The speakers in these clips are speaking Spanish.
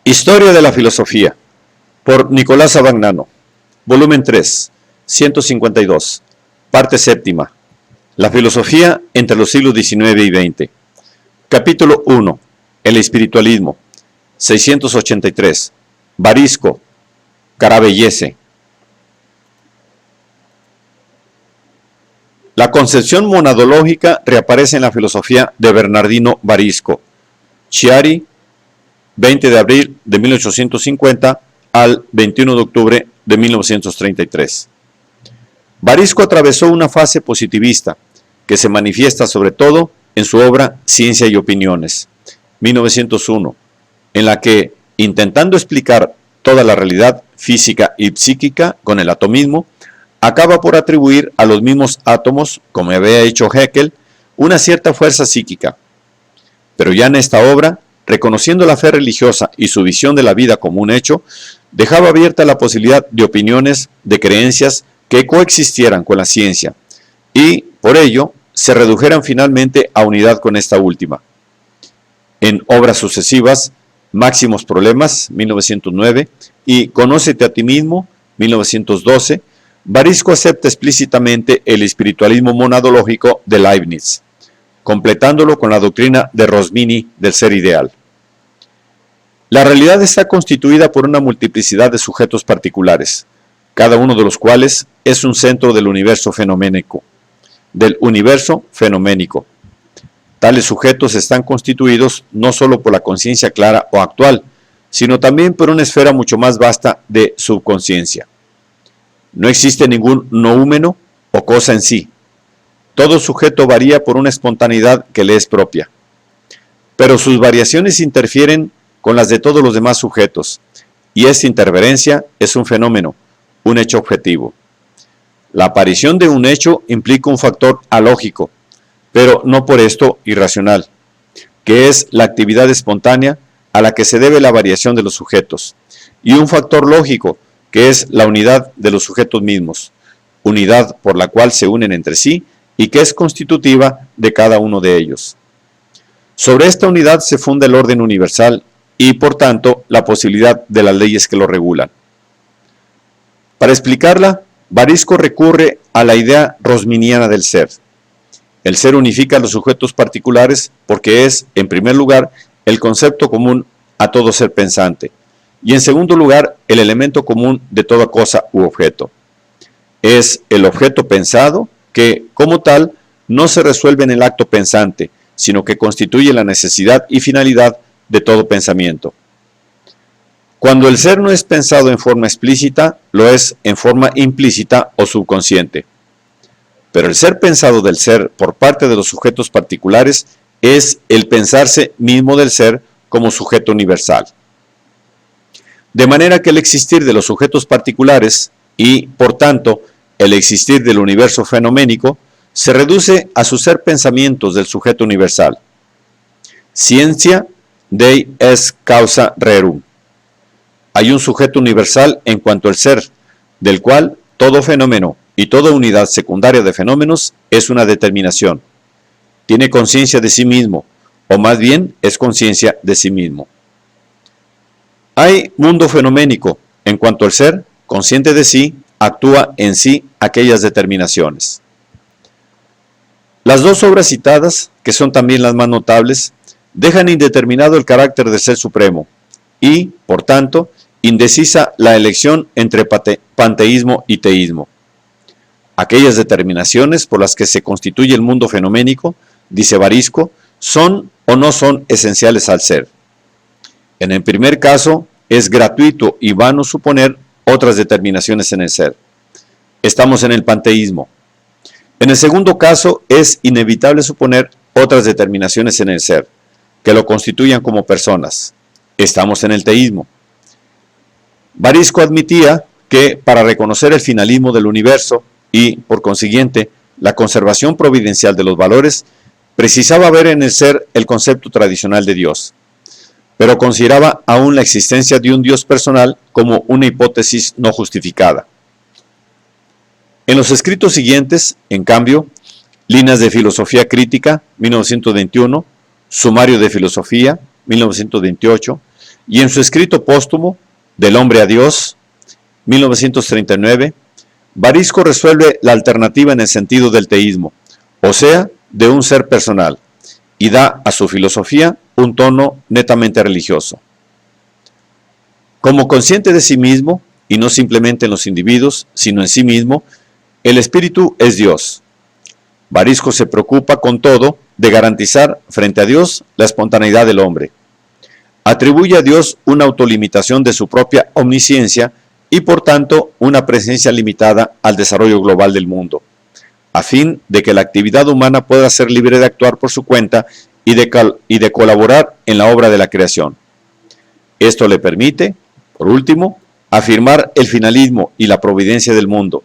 Historia de la filosofía, por Nicolás Abagnano, volumen 3, 152, parte séptima. La filosofía entre los siglos XIX y XX. Capítulo 1. El espiritualismo. 683. Barisco, Carabellese. La concepción monadológica reaparece en la filosofía de Bernardino Barisco. Chiari, 20 de abril de 1850 al 21 de octubre de 1933. Barisco atravesó una fase positivista que se manifiesta sobre todo en su obra Ciencia y Opiniones, 1901, en la que, intentando explicar toda la realidad física y psíquica con el atomismo, acaba por atribuir a los mismos átomos, como había hecho Haeckel, una cierta fuerza psíquica. Pero ya en esta obra, reconociendo la fe religiosa y su visión de la vida como un hecho, dejaba abierta la posibilidad de opiniones, de creencias que coexistieran con la ciencia, y, por ello, se redujeran finalmente a unidad con esta última. En obras sucesivas, Máximos Problemas, 1909, y Conócete a ti mismo, 1912, Barisco acepta explícitamente el espiritualismo monadológico de Leibniz, completándolo con la doctrina de Rosmini del ser ideal. La realidad está constituida por una multiplicidad de sujetos particulares, cada uno de los cuales es un centro del universo fenoménico. Tales sujetos están constituidos no solo por la conciencia clara o actual, sino también por una esfera mucho más vasta de subconsciencia. No existe ningún noúmeno o cosa en sí. Todo sujeto varía por una espontaneidad que le es propia. Pero sus variaciones interfieren con las de todos los demás sujetos, y esta interferencia es un fenómeno, un hecho objetivo. La aparición de un hecho implica un factor alógico, pero no por esto irracional, que es la actividad espontánea a la que se debe la variación de los sujetos, y un factor lógico, que es la unidad de los sujetos mismos, unidad por la cual se unen entre sí y que es constitutiva de cada uno de ellos. Sobre esta unidad se funda el orden universal y, por tanto, la posibilidad de las leyes que lo regulan. Para explicarla, Barisco recurre a la idea rosminiana del ser. El ser unifica a los sujetos particulares porque es, en primer lugar, el concepto común a todo ser pensante, y en segundo lugar, el elemento común de toda cosa u objeto. Es el objeto pensado que, como tal, no se resuelve en el acto pensante, sino que constituye la necesidad y finalidad de todo pensamiento. Cuando el ser no es pensado en forma explícita, lo es en forma implícita o subconsciente. Pero el ser pensado del ser por parte de los sujetos particulares es el pensarse mismo del ser como sujeto universal. De manera que el existir de los sujetos particulares y, por tanto, el existir del universo fenoménico se reduce a su ser pensamientos del sujeto universal. Scientia Dei est causa rerum. Hay un sujeto universal en cuanto al ser, del cual todo fenómeno y toda unidad secundaria de fenómenos es una determinación. Tiene conciencia de sí mismo, o más bien es conciencia de sí mismo. Hay mundo fenoménico, en cuanto el ser, consciente de sí, actúa en sí aquellas determinaciones. Las dos obras citadas, que son también las más notables, dejan indeterminado el carácter del ser supremo y, por tanto, indecisa la elección entre panteísmo y teísmo. Aquellas determinaciones por las que se constituye el mundo fenoménico, dice Barisco, son o no son esenciales al ser. En el primer caso, es gratuito y vano suponer otras determinaciones en el ser. Estamos en el panteísmo. En el segundo caso, es inevitable suponer otras determinaciones en el ser, que lo constituyan como personas. Estamos en el teísmo. Barisco admitía que para reconocer el finalismo del universo y, por consiguiente, la conservación providencial de los valores, precisaba ver en el ser el concepto tradicional de Dios, pero consideraba aún la existencia de un Dios personal como una hipótesis no justificada. En los escritos siguientes, en cambio, Líneas de Filosofía Crítica, 1921, Sumario de Filosofía, 1928, Y en su escrito póstumo, Del hombre a Dios, 1939, Barisco resuelve la alternativa en el sentido del teísmo, o sea, de un ser personal, y da a su filosofía un tono netamente religioso. Como consciente de sí mismo, y no simplemente en los individuos, sino en sí mismo, el espíritu es Dios. Barisco se preocupa con todo de garantizar frente a Dios la espontaneidad del hombre. Atribuye a Dios una autolimitación de su propia omnisciencia y por tanto una presencia limitada al desarrollo global del mundo, a fin de que la actividad humana pueda ser libre de actuar por su cuenta y de colaborar en la obra de la creación. Esto le permite, por último, afirmar el finalismo y la providencia del mundo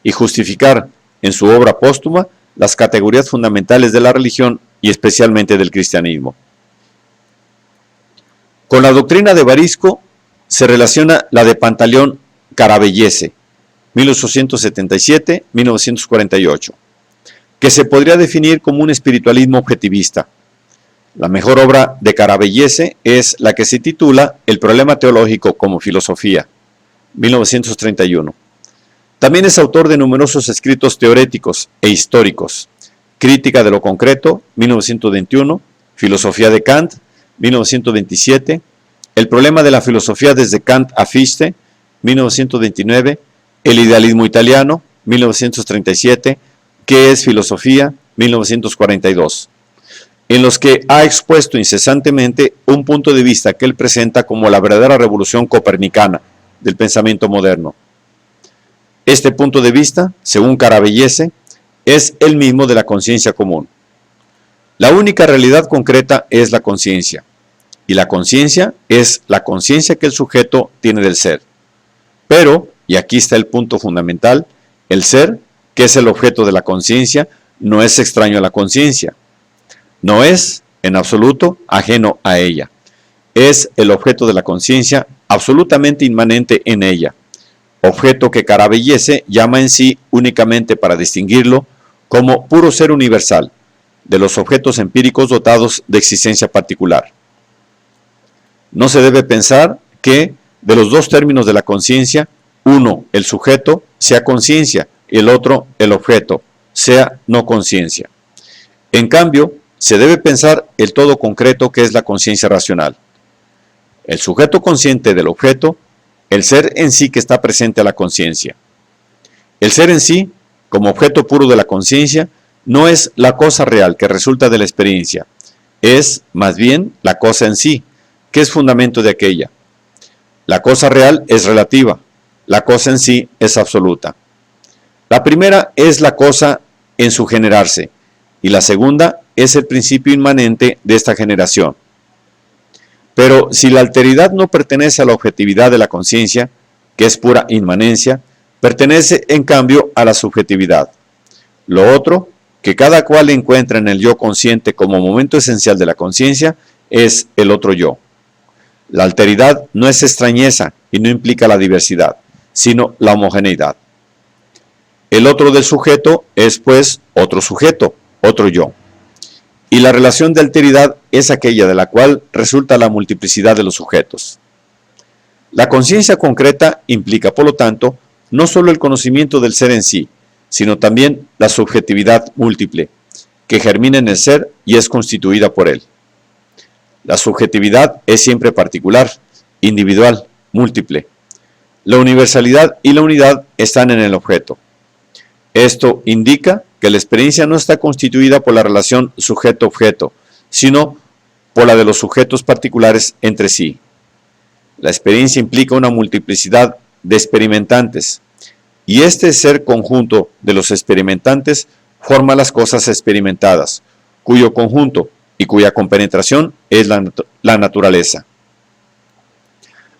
y justificar en su obra póstuma las categorías fundamentales de la religión y especialmente del cristianismo. Con la doctrina de Barisco se relaciona la de Pantaleón Carabellese, 1877-1948, que se podría definir como un espiritualismo objetivista. La mejor obra de Carabellese es la que se titula El problema teológico como filosofía, 1931. También es autor de numerosos escritos teoréticos e históricos. Crítica de lo concreto, 1921, Filosofía de Kant, 1927, El problema de la filosofía desde Kant a Fichte, 1929, El idealismo italiano, 1937, ¿Qué es filosofía?, 1942, en los que ha expuesto incesantemente un punto de vista que él presenta como la verdadera revolución copernicana del pensamiento moderno. Este punto de vista, según Carabellese, es el mismo de la conciencia común. La única realidad concreta es la conciencia, y la conciencia es la conciencia que el sujeto tiene del ser. Pero, y aquí está el punto fundamental, el ser, que es el objeto de la conciencia, no es extraño a la conciencia. No es, en absoluto, ajeno a ella. Es el objeto de la conciencia absolutamente inmanente en ella, objeto que Carabellese llama en sí únicamente para distinguirlo como puro ser universal, de los objetos empíricos dotados de existencia particular. No se debe pensar que, de los dos términos de la conciencia, uno, el sujeto, sea conciencia, y el otro, el objeto, sea no conciencia. En cambio, se debe pensar el todo concreto que es la conciencia racional. El sujeto consciente del objeto, el ser en sí que está presente a la conciencia. El ser en sí, como objeto puro de la conciencia, no es la cosa real que resulta de la experiencia, es más bien la cosa en sí, que es fundamento de aquella. La cosa real es relativa, la cosa en sí es absoluta. La primera es la cosa en su generarse, y la segunda es el principio inmanente de esta generación. Pero si la alteridad no pertenece a la objetividad de la conciencia, que es pura inmanencia, pertenece en cambio a la subjetividad. Lo otro, que cada cual encuentra en el yo consciente como momento esencial de la conciencia, es el otro yo. La alteridad no es extrañeza y no implica la diversidad, sino la homogeneidad. El otro del sujeto es pues otro sujeto, otro yo. Y la relación de alteridad es aquella de la cual resulta la multiplicidad de los sujetos. La conciencia concreta implica, por lo tanto, no solo el conocimiento del ser en sí, sino también la subjetividad múltiple, que germina en el ser y es constituida por él. La subjetividad es siempre particular, individual, múltiple. La universalidad y la unidad están en el objeto. Esto indica que la experiencia no está constituida por la relación sujeto-objeto, sino por la de los sujetos particulares entre sí. La experiencia implica una multiplicidad de experimentantes, y este ser conjunto de los experimentantes forma las cosas experimentadas, cuyo conjunto y cuya compenetración es la naturaleza.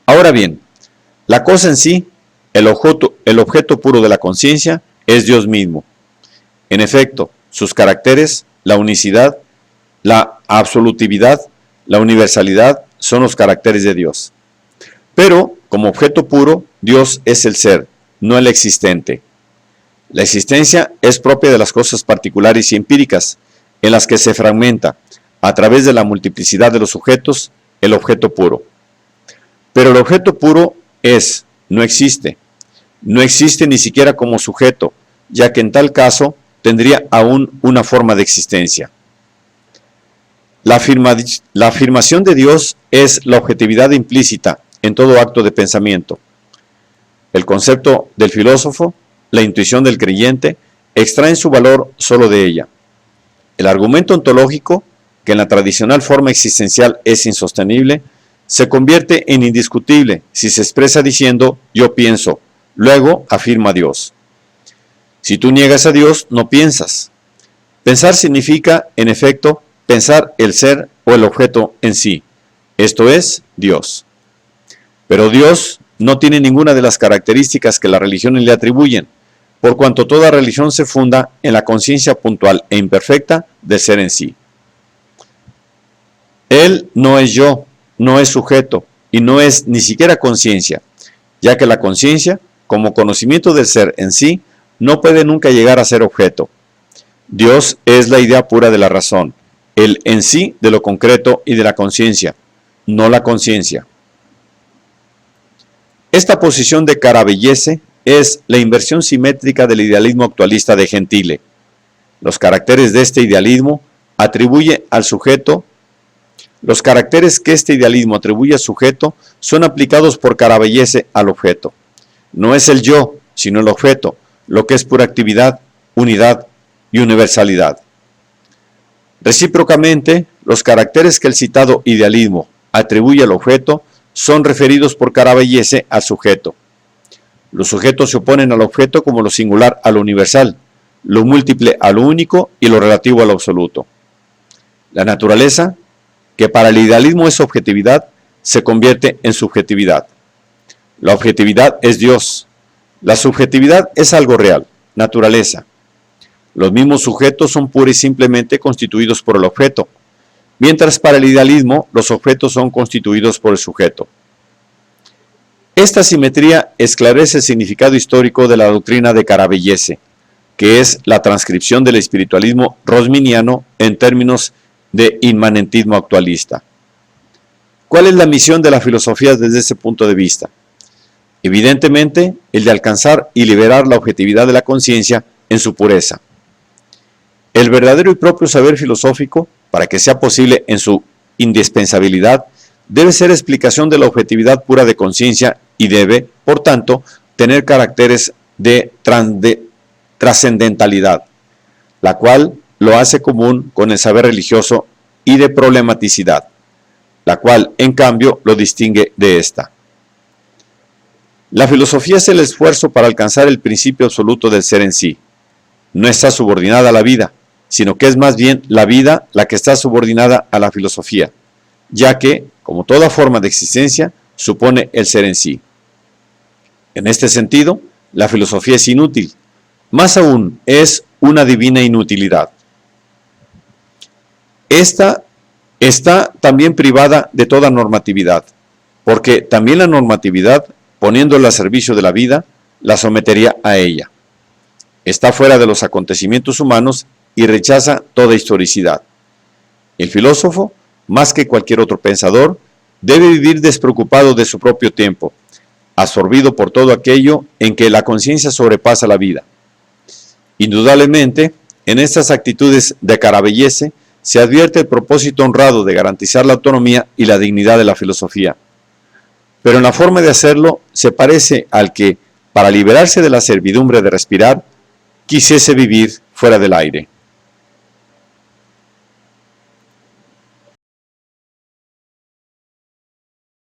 Ahora bien, la cosa en sí, el objeto puro de la conciencia, es Dios mismo. En efecto, sus caracteres, la unicidad, la absolutividad, la universalidad, son los caracteres de Dios. Pero, como objeto puro, Dios es el ser, no el existente. La existencia es propia de las cosas particulares y empíricas, en las que se fragmenta, a través de la multiplicidad de los sujetos, el objeto puro. Pero el objeto puro no existe. No existe ni siquiera como sujeto, ya que en tal caso tendría aún una forma de existencia. La afirmación de Dios es la objetividad implícita en todo acto de pensamiento. El concepto del filósofo, la intuición del creyente, extraen su valor solo de ella. El argumento ontológico, que en la tradicional forma existencial es insostenible, se convierte en indiscutible si se expresa diciendo yo pienso, luego afirma Dios. Si tú niegas a Dios, no piensas. Pensar significa, en efecto, pensar el ser o el objeto en sí, esto es, Dios. Pero Dios no tiene ninguna de las características que las religiones le atribuyen, por cuanto toda religión se funda en la conciencia puntual e imperfecta del ser en sí. Él no es yo, no es sujeto y no es ni siquiera conciencia, ya que la conciencia, como conocimiento del ser en sí, no puede nunca llegar a ser objeto. Dios es la idea pura de la razón, el en sí de lo concreto y de la conciencia, no la conciencia. Esta posición de Carabellese es la inversión simétrica del idealismo actualista de Gentile. Los caracteres de este idealismo atribuye al sujeto. Los caracteres que este idealismo atribuye al sujeto son aplicados por Carabellese al objeto. No es el yo, sino el objeto, lo que es pura actividad, unidad y universalidad. Recíprocamente, los caracteres que el citado idealismo atribuye al objeto son referidos por Carabellese al sujeto. Los sujetos se oponen al objeto como lo singular a lo universal, lo múltiple a lo único y lo relativo a lo absoluto. La naturaleza, que para el idealismo es objetividad, se convierte en subjetividad. La objetividad es Dios. La subjetividad es algo real, naturaleza. Los mismos sujetos son pura y simplemente constituidos por el objeto, mientras para el idealismo los objetos son constituidos por el sujeto. Esta simetría esclarece el significado histórico de la doctrina de Carabellese, que es la transcripción del espiritualismo rosminiano en términos de inmanentismo actualista. ¿Cuál es la misión de la filosofía desde ese punto de vista? Evidentemente, el de alcanzar y liberar la objetividad de la conciencia en su pureza. El verdadero y propio saber filosófico, para que sea posible en su indispensabilidad, debe ser explicación de la objetividad pura de conciencia y debe, por tanto, tener caracteres de trascendentalidad, la cual lo hace común con el saber religioso, y de problematicidad, la cual, en cambio, lo distingue de esta. La filosofía es el esfuerzo para alcanzar el principio absoluto del ser en sí. No está subordinada a la vida, sino que es más bien la vida la que está subordinada a la filosofía, ya que, como toda forma de existencia, supone el ser en sí. En este sentido, la filosofía es inútil, más aún es una divina inutilidad. Esta está también privada de toda normatividad, porque también la normatividad, poniéndola al servicio de la vida, la sometería a ella. Está fuera de los acontecimientos humanos y rechaza toda historicidad. El filósofo, más que cualquier otro pensador, debe vivir despreocupado de su propio tiempo, absorbido por todo aquello en que la conciencia sobrepasa la vida. Indudablemente, en estas actitudes de Carabellese se advierte el propósito honrado de garantizar la autonomía y la dignidad de la filosofía. Pero en la forma de hacerlo se parece al que, para liberarse de la servidumbre de respirar, quisiese vivir fuera del aire.